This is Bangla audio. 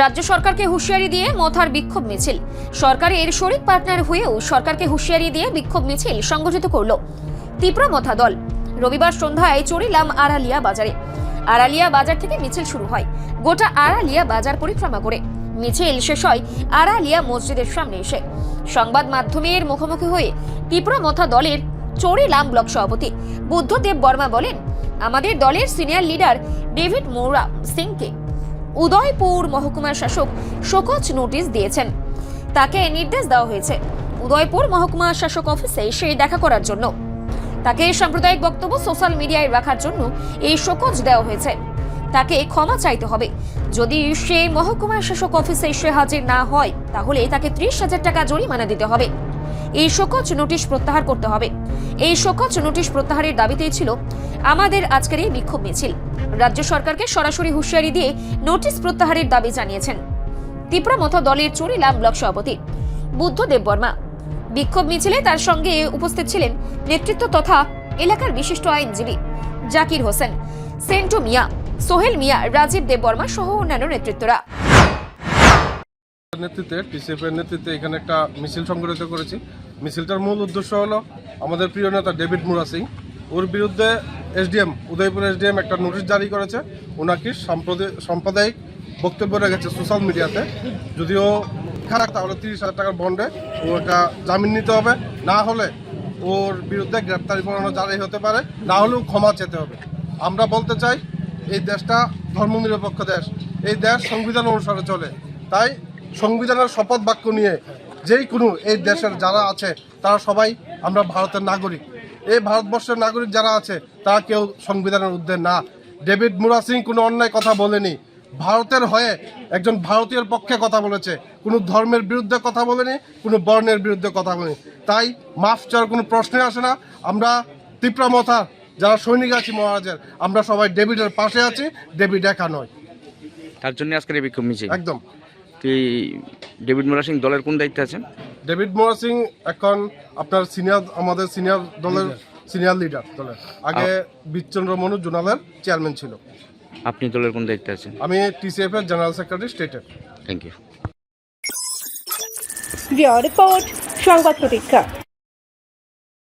রাজ্য সরকারকে হুঁশিয়ারি দিয়ে মথার বিক্ষোভ মিছিল। সরকারের শরিক পার্টনার হয়েও সরকারকে হুঁশিয়ারি দিয়ে বিক্ষোভ মিছিল সংগঠিত করল তীব্র মথা দল। রবিবার সন্ধ্যায় চড়িলাম আড়ালিয়া বাজারে। আড়ালিয়া বাজার থেকে মিছিল শুরু হয়। গোটা আড়ালিয়া বাজার পরিক্রমা করে মিছিল শেষ হয় আড়ালিয়া মসজিদের সামনে এসে। সংবাদ মাধ্যমের মুখোমুখি হয়ে তীব্র মথা দলের চড়িলাম ব্লক সভাপতি বুদ্ধদেব বর্মা বলেন, আমাদের দলের সিনিয়র লিডার ডেভিড মোরা সিংকে উদয়পুর মহকুমার শাসক শোকজ নোটিশ দিয়েছেন। তাকে নির্দেশ দেওয়া হয়েছে উদয়পুর মহকুমা শাসক অফিসে এসে দেখা করার জন্য। তাকে সাম্প্রদায়িক বক্তব্য সোশ্যাল মিডিয়ায় রাখার জন্য এই শোকজ দেওয়া হয়েছে। তাকে ক্ষমা চাইতে হবে। যদি সে মহকুমা শাসক অফিসে এসে হাজির না হয় তাহলে তাকে 30,000 টাকা জরিমানা দিতে হবে। এই শোকজ নোটিশ প্রত্যাহার করতে হবে। এই শোকজ নোটিশ প্রত্যাহারের দাবিতেই ছিল আমাদের আজকের এই বিক্ষোভ মিছিল। রাজ্য সরকারকে সরাসরি হুঁশিয়ারি দিয়ে নোটিশ প্রত্যাহারের দাবি জানিয়েছেন তীব্র মথা দলের চড়িলাম ব্লক সভাপতি বুদ্ধদেব বর্মা। বিক্ষোভ মিছিলে তার সঙ্গে উপস্থিত ছিলেন নেতৃত্ব তথা এলাকার বিশিষ্ট আইনজীবী জাকির হোসেন, সেন্টু মিয়া, সোহেল মিয়া, রাজীব দেব বর্মা সহ অন্যান্য নেতৃত্বরা। নেতৃত্বে টিসিএফ এর নেতৃত্বে এখানে একটা মিছিল সংগঠিত করেছি। মিছিলটার মূল উদ্দেশ্য হলো আমাদের প্রিয় নেতা ডেভিড মুরা সিং, ওর বিরুদ্ধে উদয়পুর এসডিএম একটা নোটিশ জারি করেছে। ওনাকে সাম্প্রদায়িক বক্তব্য রেখেছে সোশ্যাল মিডিয়াতে। যদিও খারাপ তাহলে 30,000 টাকার বন্ডে ও একটা জামিন নিতে হবে, না হলে ওর বিরুদ্ধে গ্রেপ্তারি পরোয়ানা জারি হতে পারে, না হলেও ক্ষমা চেতে হবে। আমরা বলতে চাই এই দেশটা ধর্মনিরপেক্ষ দেশ, এই দেশ সংবিধান অনুসারে চলে। তাই সংবিধানের শপথ বাক্য নিয়ে যেই কোনো এই দেশের যারা আছে তারা সবাই আমরা ভারতের নাগরিক। এই ভারতবর্ষের নাগরিক যারা আছে তারা কেউ সংবিধানের ঊর্ধ্বে না। ডেভিড মুরা সিং কোনো অন্যায় কথা বলেনি, ভারতের হয়ে একজন ভারতীয়ের পক্ষে কথা বলেছে, কোনো ধর্মের বিরুদ্ধে কথা বলেনি, কোনো বর্ণের বিরুদ্ধে কথা বলেনি। তাই মাফ চাওয়ার কোনো প্রশ্নই আসে না। আমরা তীব্র মথার যারা সৈনিক আছি মহারাজের, আমরা সবাই ডেভিডের পাশে আছি, ডেভিড একা নয়। তার জন্য আজকের এই বিক্ষোভ মিছিল। একদম। ডেভিড মোরা সিং দলের কোন দায়িত্বে আছেন? ডেভিড মোরা সিং এখন আপনার আমাদের সিনিয়র দলের সিনিয়র লিডার দলের। আগে বিচন্দ্র মনু জোনালের চেয়ারম্যান ছিল। আপনি দলের কোন দায়িত্বে আছেন? আমি টিসিএফ এর জেনারেল সেক্রেটারি স্টেটের। Thank you. রিপোর্ট সংবাদ প্রতীক্ষা।